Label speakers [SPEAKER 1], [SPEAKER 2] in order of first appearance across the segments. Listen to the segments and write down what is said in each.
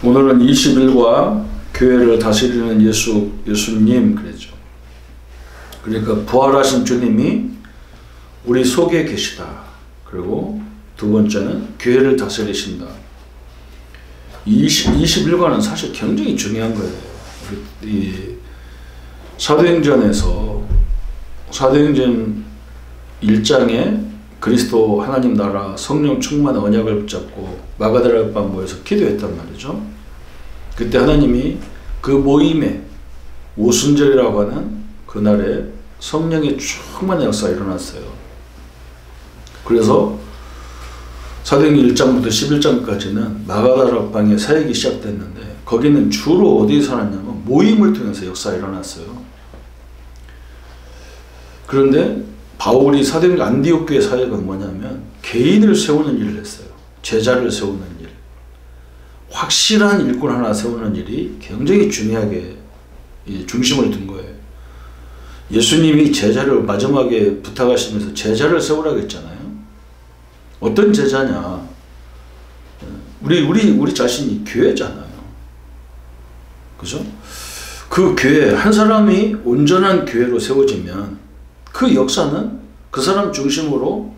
[SPEAKER 1] 오늘은 20일과 교회를 다스리는 예수님 그랬죠. 그러니까 부활하신 주님이 우리 속에 계시다. 그리고 두 번째는 교회를 다스리신다. 20일과는 사실 굉장히 중요한 거예요. 이 사도행전에서 사도행전 1장에 그리스도 하나님 나라 성령 충만한 언약을 붙잡고 마가다라 방 모여서 기도했단 말이죠. 그때 하나님이 그 모임에 오순절이라고 하는 그날에 성령의 충만한 역사가 일어났어요. 그래서 사도행전 1장부터 11장까지는 마가다라 방에 사역이 시작됐는데 거기는 주로 어디서 일어났냐면 모임을 통해서 역사가 일어났어요. 그런데 바울이 사도행전 안디옥 교회 사역은 뭐냐면 개인을 세우는 일을 했어요. 제자를 세우는 일. 확실한 일꾼 하나 세우는 일이 굉장히 중요하게 중심을 둔 거예요. 예수님이 제자를 마지막에 부탁하시면서 제자를 세우라고 했잖아요. 어떤 제자냐? 우리 자신이 교회잖아요. 그죠? 그 교회, 한 사람이 온전한 교회로 세워지면 그 역사는 그 사람 중심으로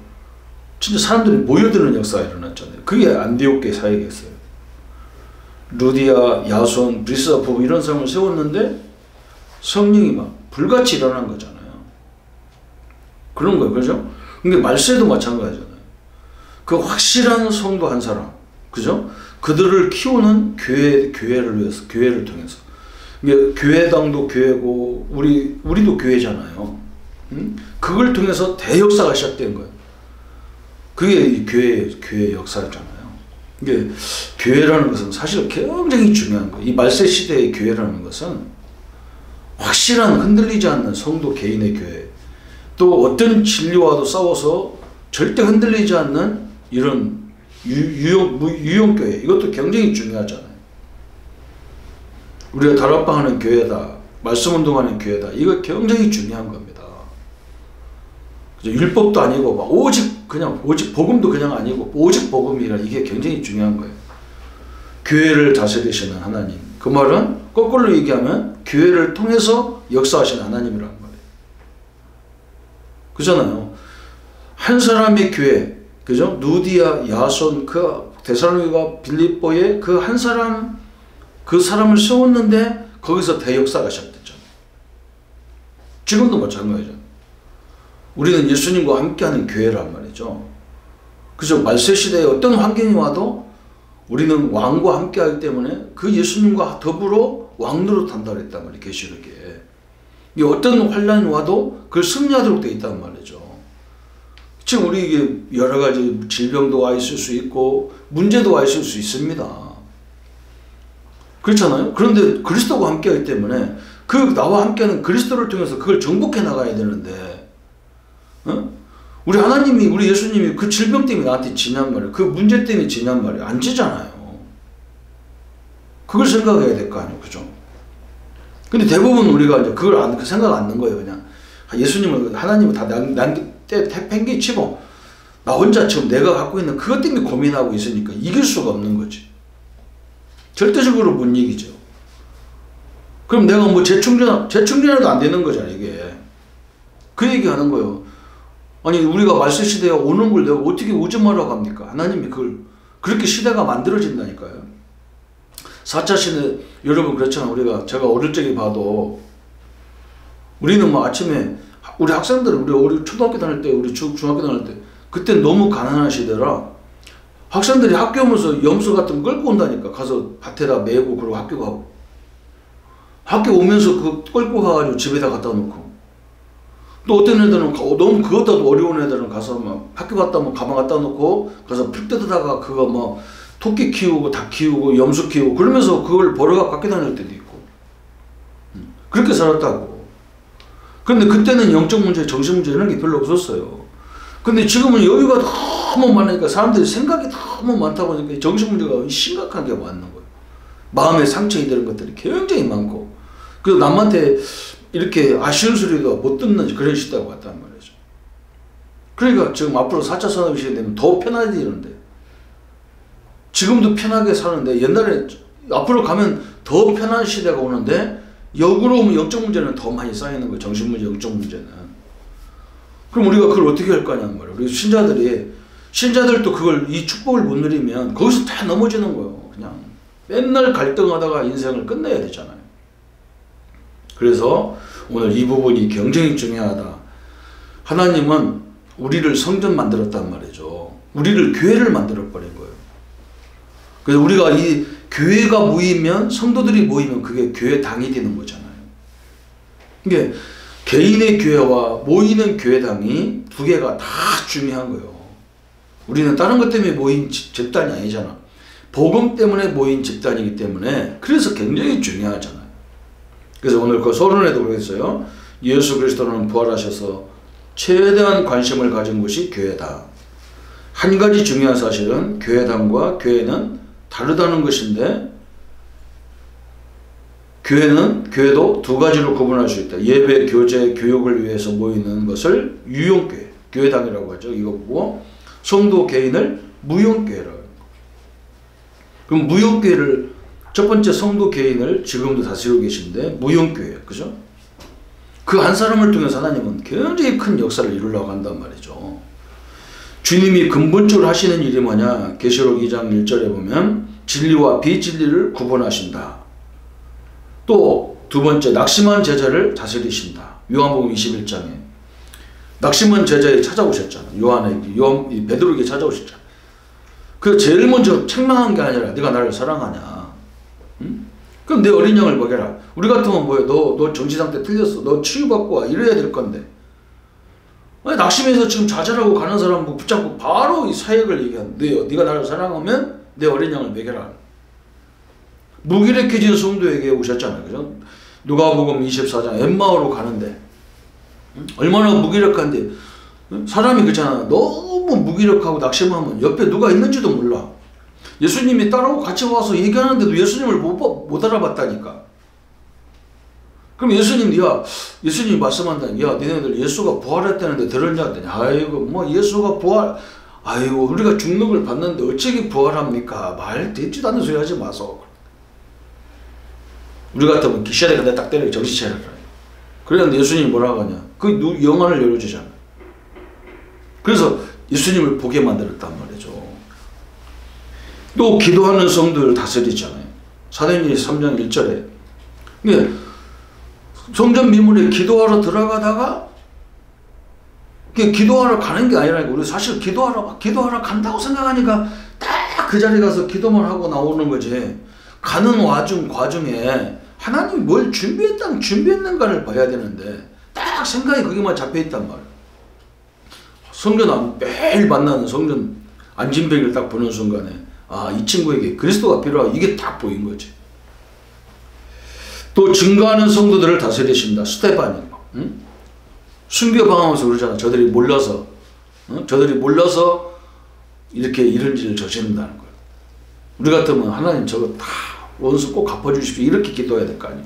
[SPEAKER 1] 진짜 사람들이 모여드는 역사가 일어났잖아요. 그게 안디옥 교회 사역이었어요. 루디아, 야손, 브리스가 부부 이런 사람을 세웠는데 성령이 막 불같이 일어난 거잖아요. 그런 거예요. 그죠? 근데 말세도 마찬가지잖아요. 그 확실한 성도 한 사람, 그죠? 그들을 키우는 교회를 위해서, 교회를 통해서. 교회당도 교회고, 우리도 교회잖아요. 그걸 통해서 대역사가 시작된 거예요. 그게 이 교회의 역사잖아요. 이게 교회라는 것은 사실 굉장히 중요한 거예요. 이 말세 시대의 교회라는 것은 확실한 흔들리지 않는 성도 개인의 교회, 또 어떤 진리와도 싸워서 절대 흔들리지 않는 이런 유용교회, 이것도 굉장히 중요하잖아요. 우리가 다락방하는 교회다, 말씀운동하는 교회다, 이거 굉장히 중요한 겁니다. 율법도 아니고 오직 복음도 그냥 아니고 오직 복음이라, 이게 굉장히 중요한 거예요. 교회를 다스리시는 하나님, 그 말은 거꾸로 얘기하면 교회를 통해서 역사하시는 하나님이라는 말이에요. 그잖아요. 한 사람의 교회, 그죠? 누디아, 야손, 그 데살로니가 빌립보에 그 한 사람, 그 사람을 세웠는데 거기서 대역사가 시작됐잖아요. 지금도 마찬가지잖아요. 우리는 예수님과 함께하는 교회란 말이죠. 그죠? 말세 시대에 어떤 환경이 와도 우리는 왕과 함께하기 때문에 그 예수님과 더불어 왕노릇 한다고 했단 말이에요. 계시록에. 어떤 환란이 와도 그걸 승리하도록 되어 있단 말이죠. 지금 우리 여러 가지 질병도 와 있을 수 있고 문제도 와 있을 수 있습니다. 그렇잖아요. 그런데 그리스도와 함께하기 때문에 그 나와 함께하는 그리스도를 통해서 그걸 정복해 나가야 되는데, 우리 하나님이, 우리 예수님이 그 질병 때문에 나한테 지냔 말이에요. 그 문제 때문에 지냔 말이에요. 안 지잖아요. 그걸 생각해야 될 거 아니에요. 그죠? 근데 대부분 우리가 이제 그걸 그 생각 안 는 거예요. 그냥 예수님을, 하나님을 다 팽개치고 나 혼자 지금 내가 갖고 있는 그것 때문에 고민하고 있으니까 이길 수가 없는 거지. 절대적으로 못 이기죠. 그럼 내가 뭐 재충전해도 안 되는 거잖아, 이게. 그 얘기 하는 거예요. 아니, 우리가 말세 시대에 오는 걸 내가 어떻게 오지 말라고 합니까? 하나님이 그걸, 그렇게 시대가 만들어진다니까요. 4차 시대, 여러분 그렇잖아. 제가 어릴 적에 봐도, 우리는 뭐 아침에, 우리 학생들, 우리 초등학교 다닐 때, 우리 중학교 다닐 때, 그때 너무 가난한 시대라, 학생들이 학교 오면서 염소 같은 거 끌고 온다니까. 가서 밭에다 메고, 그러고 학교 가고. 학교 오면서 그거 끌고 가가지고 집에다 갖다 놓고. 또 어떤 애들은 너무 그것도 어려운 애들은 가서 막 학교 갔다 오면 가방 갖다 놓고 가서 풀 뜯다가 그거 뭐 토끼 키우고 닭 키우고 염소 키우고 그러면서 그걸 벌어갖고 학교 다닐 때도 있고. 그렇게 살았다고. 그런데 그때는 영적 문제, 정신 문제 이런 게 별로 없었어요. 근데 지금은 여유가 너무 많으니까 사람들이 생각이 너무 많다 보니까 정신 문제가 심각하게 왔는 거예요. 마음의 상처에 이런 것들이 굉장히 많고, 그래서 남한테 이렇게 아쉬운 소리도 못 듣는 그런 시대가 왔단 말이죠. 그러니까 지금 앞으로 4차 산업이 시작되면 더 편해지는데, 지금도 편하게 사는데 옛날에 앞으로 가면 더 편한 시대가 오는데 역으로 오면 영적 문제는 더 많이 쌓이는 거예요. 정신 문제, 영적 문제는. 그럼 우리가 그걸 어떻게 할 거냐는 말이에요. 우리 신자들도 그걸, 이 축복을 못 누리면 거기서 다 넘어지는 거예요. 그냥 맨날 갈등하다가 인생을 끝내야 되잖아요. 그래서 오늘 이 부분이 굉장히 중요하다. 하나님은 우리를 성전 만들었단 말이죠. 우리를 교회를 만들어버린 거예요. 그래서 우리가 이 교회가 모이면, 성도들이 모이면 그게 교회당이 되는 거잖아요. 이게 개인의 교회와 모이는 교회당이 두 개가 다 중요한 거예요. 우리는 다른 것 때문에 모인 집단이 아니잖아. 복음 때문에 모인 집단이기 때문에 그래서 굉장히 중요하잖아요. 그래서 오늘 그 서론에도 그랬어요. 예수 그리스도는 부활하셔서 최대한 관심을 가진 곳이 교회다. 한 가지 중요한 사실은 교회당과 교회는 다르다는 것인데, 교회도 두 가지로 구분할 수 있다. 예배, 교제, 교육을 위해서 모이는 것을 유용교회, 교회당이라고 하죠. 이거 보고 성도 개인을 무용교회라고 합니다. 그럼 무용교회를, 첫 번째 성도 개인을 지금도 다스리고 계신데 무용교회, 그죠? 그 한 사람을 통해서 하나님은 굉장히 큰 역사를 이루려고 한단 말이죠. 주님이 근본적으로 하시는 일이 뭐냐? 계시록 2장 1절에 보면 진리와 비진리를 구분하신다. 또 두 번째, 낙심한 제자를 다스리신다. 요한복음 21장에 낙심한 제자에 찾아오셨잖아. 베드로에게 찾아오셨잖아. 그 제일 먼저 책망한 게 아니라 네가 나를 사랑하냐? 응? 그럼 내 어린 양을 먹여라. 우리 같으면 뭐야? 너 정치 상태 틀렸어. 너 치유받고 와. 이래야 될 건데. 아니, 낙심해서 지금 좌절하고 가는 사람 뭐 붙잡고 바로 이 사역을 얘기한. 네가 나를 사랑하면 내 어린 양을 먹여라. 무기력해진 성도에게 오셨잖아요. 그죠? 누가복음 24장 엠마오로 가는데 얼마나 무기력한데, 사람이 그렇잖아. 너무 무기력하고 낙심하면 옆에 누가 있는지도 몰라. 예수님이 따라오고 같이 와서 얘기하는데도 예수님을 못 알아봤다니까. 그럼 예수님이 말씀한다. 야, 니네들 예수가 부활했다는데 들었냐? 했더니, 아이고, 뭐 예수가 아이고, 우리가 죽는 걸 봤는데 어찌게 부활합니까? 말 듣지도 않는 소리 하지 마소. 우리 같으면 기시하게 내가 딱 때려 정신 차려라. 그랬는데 예수님이 뭐라고 하냐? 그 영안을 열어주잖아. 그래서 예수님을 보게 만들었단 말이죠. 또 기도하는 성도를 다스리잖아요. 사도행전 3장 1절에 성전 미문에 기도하러 들어가다가, 기도하러 가는 게 아니라 우리 사실 기도하러 간다고 생각하니까 딱 그 자리에 가서 기도만 하고 나오는 거지. 가는 과정에 하나님이 뭘 준비했는가를 봐야 되는데 딱 생각이 거기만 잡혀있단 말이에요. 매일 만나는 성전 안진뱅이를 딱 보는 순간에 이 친구에게 그리스도가 필요하고 이게 딱 보인 거지. 또 증거하는 성도들을 다스리신다. 스테파니. 응? 순교 방황하면서 그러잖아. 저들이 몰려서 이렇게 이런 일을 저지른다는 거예요. 우리 같으면 하나님 저거 다 원수 꼭 갚아주십시오. 이렇게 기도해야 될 거 아니에요.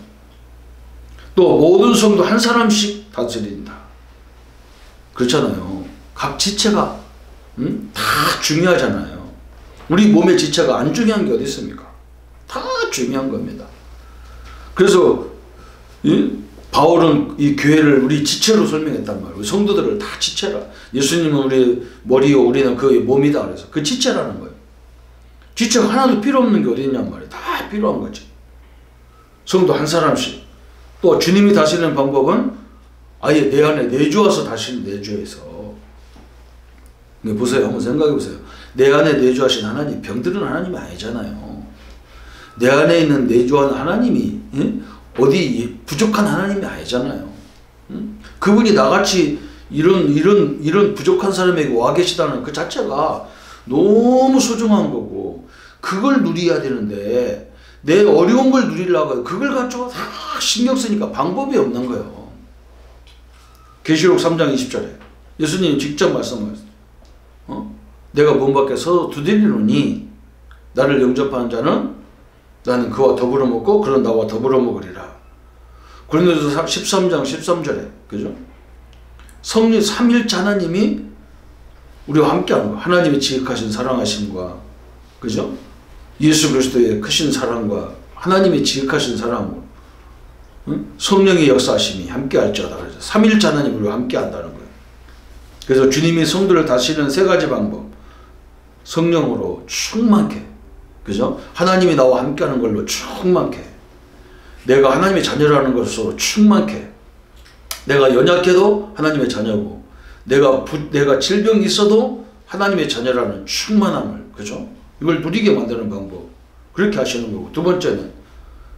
[SPEAKER 1] 또 모든 성도 한 사람씩 다스린다. 그렇잖아요. 각 지체가 다 중요하잖아요. 우리 몸의 지체가 안 중요한 게 어디 있습니까? 다 중요한 겁니다. 그래서 바울은 이 교회를 우리 지체로 설명했단 말이에요. 성도들을 다 지체라. 예수님은 우리 머리요, 우리는 그 몸이다. 그래서 그 지체라는 거예요. 지체가 하나도 필요 없는 게 어디 있냔 말이에요. 다 필요한 거지. 성도 한 사람씩. 또 주님이 다스리는 방법은 아예 내 안에 내주어서 다스리는 내주에서. 보세요. 한번 생각해 보세요. 내 안에 내주하신 하나님, 병들은 하나님이 아니잖아요. 내 안에 있는 내주한 하나님이 어디 부족한 하나님이 아니잖아요. 그분이 나같이 이런 부족한 사람에게 와 계시다는 그 자체가 너무 소중한 거고, 그걸 누려야 되는데 내 어려운 걸 누리려고 그걸 가지고 다 신경 쓰니까 방법이 없는 거예요. 계시록 3장 20절에 예수님이 직접 말씀하셨어요. 내가 문 밖에 서서 두드리노니 나를 영접하는 자는 나는 그와 더불어 먹고 그는 나와 더불어 먹으리라. 고린도서 13장 13절에 그죠? 성령 삼일체 하나님이 우리와 함께하는 거. 하나님이 지극하신 사랑하심과 그죠? 예수 그리스도의 크신 사랑과 하나님의 지극하신 사랑으로 성령의 역사하심이 함께할지어다. 그래서 삼일째 하나님으로 함께한다는 거예요. 그래서 주님이 성도를 다스리는 세 가지 방법. 성령으로 충만케, 그죠? 하나님이 나와 함께하는 걸로 충만케, 내가 하나님의 자녀라는 것으로 충만케, 내가 연약해도 하나님의 자녀고, 내가 질병이 있어도 하나님의 자녀라는 충만함을, 그죠? 이걸 누리게 만드는 방법. 그렇게 하시는 거고. 두 번째는,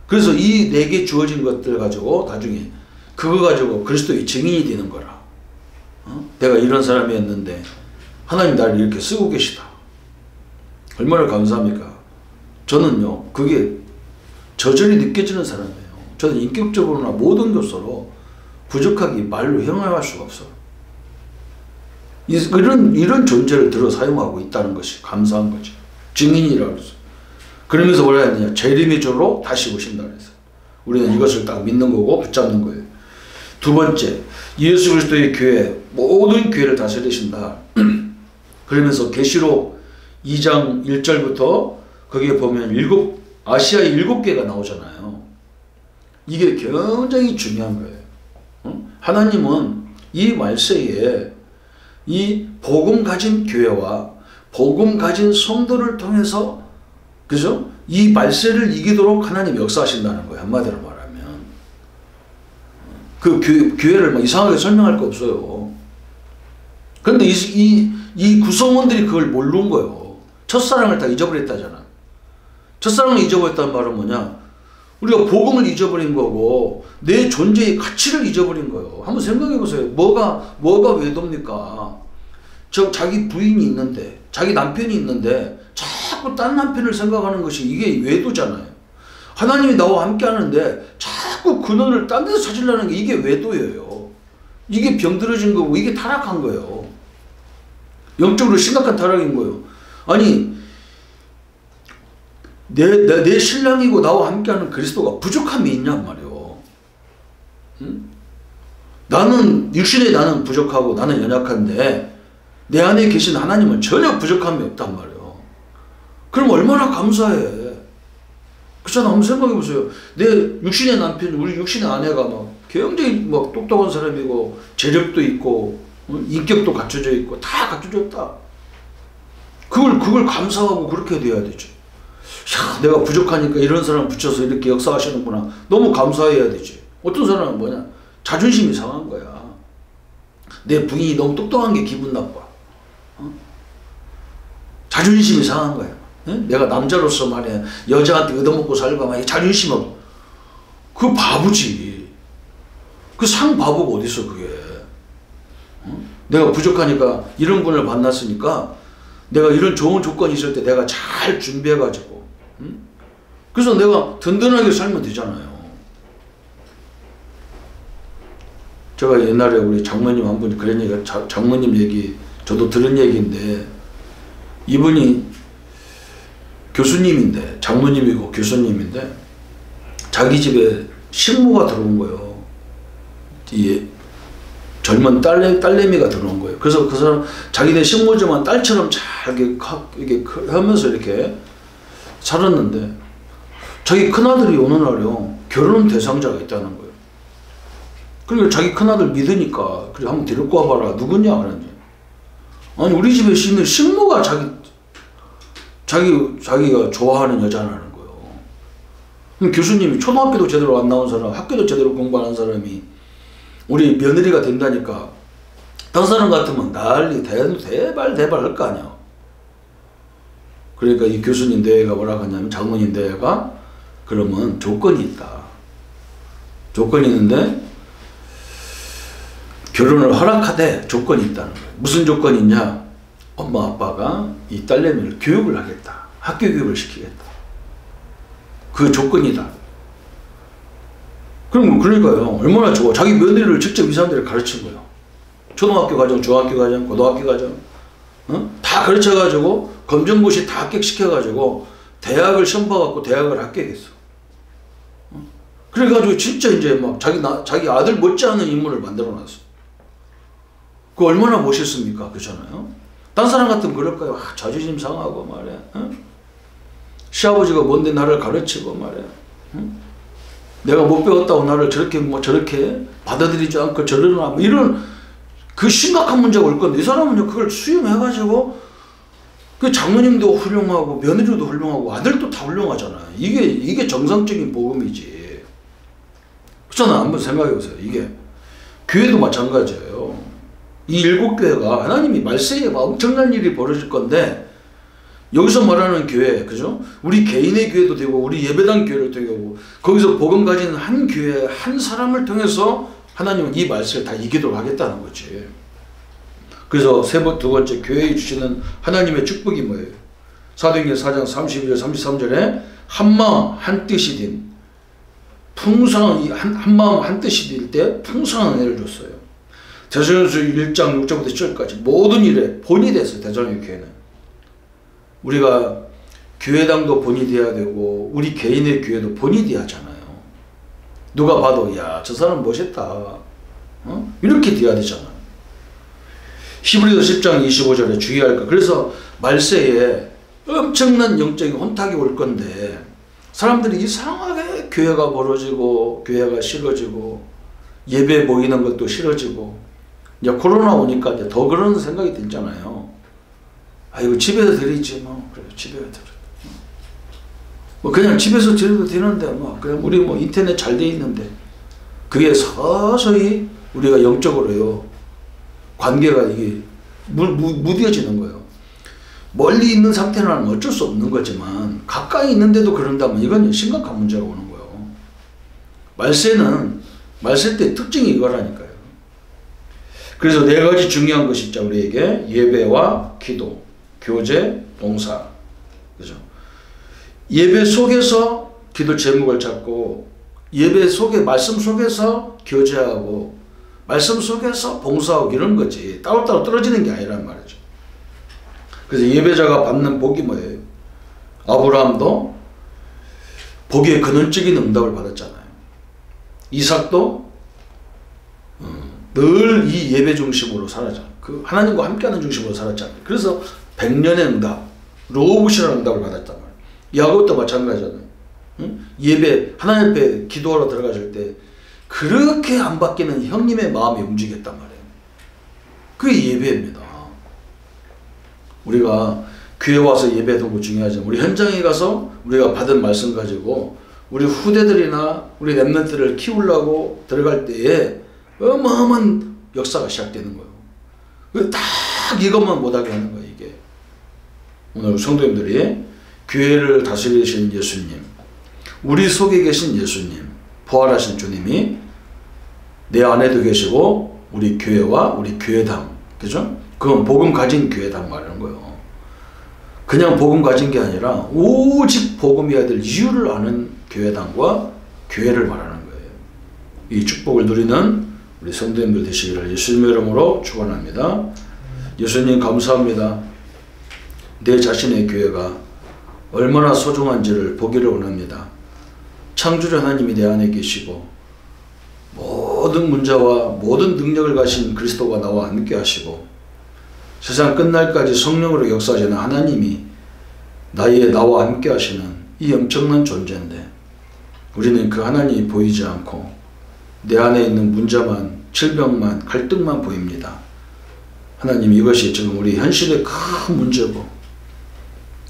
[SPEAKER 1] 그래서 이 내게 주어진 것들 가지고 나중에 그거 가지고 그리스도의 증인이 되는 거라. 내가 이런 사람이었는데 하나님 나를 이렇게 쓰고 계시다. 얼마나 감사합니까? 저는요, 그게 저절히 느껴지는 사람이에요. 저는 인격적으로나 모든 것으로 부족하기 말로 형용할 수가 없어요. 이런 존재를 들어 사용하고 있다는 것이 감사한 거죠. 증인이라고 그랬어요. 그러면서 뭐라 했느냐? 재림의 주로 다시 오신다 그랬어요. 우리는 이것을 딱 믿는 거고 붙잡는 거예요. 두 번째, 예수 그리스도의 교회, 모든 교회를 다스리신다. 그러면서 계시록 2장 1절부터 거기에 보면 아시아의 7개가 나오잖아요. 이게 굉장히 중요한 거예요. 하나님은 이 말세에 이 복음 가진 교회와 복음 가진 성도를 통해서, 그죠? 이 말세를 이기도록 하나님 역사하신다는 거예요. 한마디로 말하면. 그 교회를 막 이상하게 설명할 거 없어요. 그런데 이 구성원들이 그걸 모르는 거예요. 첫사랑을 다 잊어버렸다잖아. 첫사랑을 잊어버렸다는 말은 뭐냐? 우리가 복음을 잊어버린 거고 내 존재의 가치를 잊어버린 거예요. 한번 생각해 보세요. 뭐가 외도입니까? 자기 부인이 있는데, 자기 남편이 있는데 자꾸 딴 남편을 생각하는 것이 이게 외도잖아요. 하나님이 나와 함께 하는데 자꾸 근원을 딴 데서 찾으려는 게 이게 외도예요. 이게 병들어진 거고 이게 타락한 거예요. 영적으로 심각한 타락인 거예요. 아니, 내 신랑이고 나와 함께하는 그리스도가 부족함이 있냔 말이에요. 나는 육신에 나는 부족하고 나는 연약한데 내 안에 계신 하나님은 전혀 부족함이 없단 말이에요. 그럼 얼마나 감사해. 그렇잖아. 한번 생각해 보세요. 내 육신의 남편, 우리 육신의 아내가 막 굉장히 막 똑똑한 사람이고 재력도 있고 인격도 갖춰져 있고 다 갖춰졌다. 그걸 감사하고 그렇게 돼야 되죠. 야, 내가 부족하니까 이런 사람 붙여서 이렇게 역사하시는구나. 너무 감사해야 되지. 어떤 사람은 뭐냐? 자존심이 상한 거야. 내 부인이 너무 똑똑한 게 기분 나빠. 자존심이 상한 거야. 내가 남자로서 말이야, 여자한테 얻어먹고 살고 막 자존심 없어. 그 바보지. 그 상 바보가 어딨어 그게. 내가 부족하니까 이런 분을 만났으니까 내가 이런 좋은 조건이 있을 때 내가 잘 준비해가지고 그래서 내가 든든하게 살면 되잖아요. 제가 옛날에 우리 장모님 한 분이 그런 얘기, 장모님 얘기 저도 들은 얘기인데, 이분이 교수님인데, 장모님이고 교수님인데 자기 집에 식모가 들어온 거예요. 이 젊은 딸내미가 들어온 거예요. 그래서 그 사람 자기네 식모지만 딸처럼 잘 이렇게 하면서 이렇게 살았는데 자기 큰아들이 어느 날요 결혼 대상자가 있다는 거예요. 그러니까 자기 큰아들 믿으니까 그래 한번 데리고 와봐라. 누구냐 그러는데, 아니 우리 집에 있는 식모가 자기가 좋아하는 여자라는 거예요. 그럼 교수님이 초등학교도 제대로 안 나온 사람, 학교도 제대로 공부 안 한 사람이 우리 며느리가 된다니까 다른 사람 같으면 난리 대발 할 거 아니야. 그러니까 이 교수님 대회가 뭐라고 하냐면, 장모님 대회가 그러면 조건이 있다. 조건이 있는데 결혼을 허락하되 조건이 있다는 거예요. 무슨 조건이 있냐? 엄마 아빠가 이 딸내미를 교육을 하겠다. 학교 교육을 시키겠다. 그 조건이다. 그러니까요. 얼마나 좋아. 자기 며느리를 직접 이 사람들을 가르친 거예요. 초등학교 과정, 중학교 과정, 고등학교 과정 다 가르쳐가지고 검정고시 다 합격시켜가지고 대학을 시험 봐갖고 대학을 합격했어. 그래가지고 진짜 이제 막 자기 아들 못지않은 인물을 만들어놨어. 그 얼마나 멋있습니까? 그렇잖아요. 딴 사람 같으면 그럴까요? 자존심 상하고 말이야. 시아버지가 뭔데 나를 가르치고 말이야. 응? 내가 못 배웠다고 나를 저렇게 저렇게 받아들이지 않고 저러나 이런 그 심각한 문제가 올 건데 이 사람은요 그걸 수용해가지고 그 장모님도 훌륭하고 며느리도 훌륭하고 아들도 다 훌륭하잖아요. 이게 정상적인 복음이지. 그렇잖아. 한번 생각해보세요. 이게 교회도 마찬가지예요. 이 7교회가 하나님이 말세에 엄청난 일이 벌어질 건데 여기서 말하는 교회, 그죠? 우리 개인의 교회도 되고 우리 예배당 교회를 되고 거기서 복음 가진 한 교회 한 사람을 통해서 하나님은 이 말세를 다 이기도록 하겠다는 거지. 그래서 두 번째 교회에 주시는 하나님의 축복이 뭐예요? 사도행전 4장 32절 33절에 한마음 한뜻이 된 풍성한 한마음 한뜻이 될 때 풍성한 은혜를 줬어요. 대전서 1장 6절부터 7절까지 모든 일에 본이 됐어요. 대전의 교회는. 우리가 교회당도 본이 돼야 되고 우리 개인의 교회도 본이 돼야 하잖아요. 누가 봐도 야, 저 사람 멋있다. 이렇게 돼야 되잖아요. 히브리서 10장 25절에 주의할 것. 그래서 말세에 엄청난 영적인 혼탁이 올 건데 사람들이 이상하게 교회가 멀어지고 교회가 싫어지고 예배 모이는 것도 싫어지고 이제 코로나 오니까 이제 더 그런 생각이 들잖아요. 아이고 집에서 드리지 뭐 그래 집에서 드려. 뭐 그냥 집에서 드려도 되는데 뭐 그냥 우리 뭐 인터넷 잘 돼 있는데 그게 서서히 우리가 영적으로요 관계가 이게 무뎌지는 거예요. 멀리 있는 상태는 어쩔 수 없는 거지만 가까이 있는데도 그런다면 이건 심각한 문제가 오는 거예요. 말세 때 특징이 이거라니까요. 그래서 4가지 중요한 것이 있죠. 우리에게 예배와 기도, 교제, 봉사. 그죠? 예배 속에서 기도 제목을 잡고 예배 속에 말씀 속에서 교제하고 말씀 속에서 봉사하고 이런 거지 따로따로 떨어지는 게 아니란 말이죠. 그래서 예배자가 받는 복이 뭐예요? 아브라함도 복의 근원적인 응답을 받았잖아요. 이삭도 늘 이 예배 중심으로 살았잖아요. 그 하나님과 함께하는 중심으로 살았잖아요. 그래서 100년의 응답, 로봇이라는 응답을 받았단 말이에요. 야곱도 마찬가지잖아요. 응? 예배, 하나님 앞에 기도하러 들어가실 때 그렇게 안 바뀌는 형님의 마음이 움직였단 말이에요. 그게 예배입니다. 우리가 교회 와서 예배도 뭐 중요하지만 우리 현장에 가서 우리가 받은 말씀 가지고 우리 후대들이나 우리 렘넌트를 키우려고 들어갈 때에 어마어마한 역사가 시작되는 거예요. 딱 이것만 못하게 하는 거예요. 이게 오늘 성도님들이 교회를 다스리시는 예수님, 우리 속에 계신 예수님, 부활하신 주님이 내 안에도 계시고 우리 교회와 우리 교회당, 그죠? 그건 복음 가진 교회당 말하는 거예요. 그냥 복음 가진 게 아니라 오직 복음이어야 될 이유를 아는 교회당과 교회를 말하는 거예요. 이 축복을 누리는 우리 성도님들 되시기를 예수님의 이름으로 축원합니다. 예수님 감사합니다. 내 자신의 교회가 얼마나 소중한지를 보기를 원합니다. 창조주 하나님이 내 안에 계시고 모든 문제와 모든 능력을 가신 그리스도가 나와 함께 하시고 세상 끝날까지 성령으로 역사하시는 하나님이 나와 함께 하시는 이 엄청난 존재인데 우리는 그 하나님이 보이지 않고 내 안에 있는 문제만, 질병만, 갈등만 보입니다. 하나님 이것이 지금 우리 현실의 큰 문제고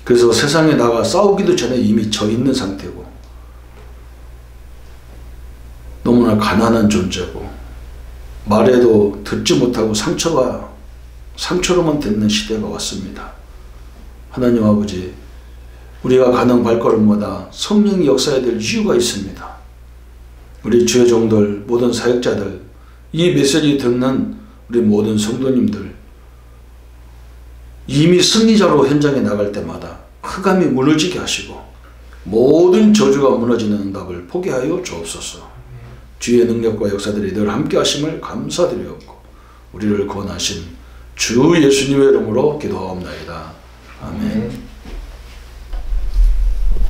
[SPEAKER 1] 그래서 세상에 나가 싸우기도 전에 이미 져 있는 상태고 너무나 가난한 존재고 말해도 듣지 못하고 상처로만 듣는 시대가 왔습니다. 하나님 아버지 우리가 가는 발걸음마다 성령이 역사해야 될 이유가 있습니다. 우리 주의 종들 모든 사역자들 이 메시지 듣는 우리 모든 성도님들 이미 승리자로 현장에 나갈 때마다 흑암이 무너지게 하시고 모든 저주가 무너지는 응답을 포기하여 주옵소서. 주의 능력과 역사들이 늘 함께 하심을 감사드리옵고 우리를 구원하신 주 예수님의 이름으로 기도하옵나이다. 아멘.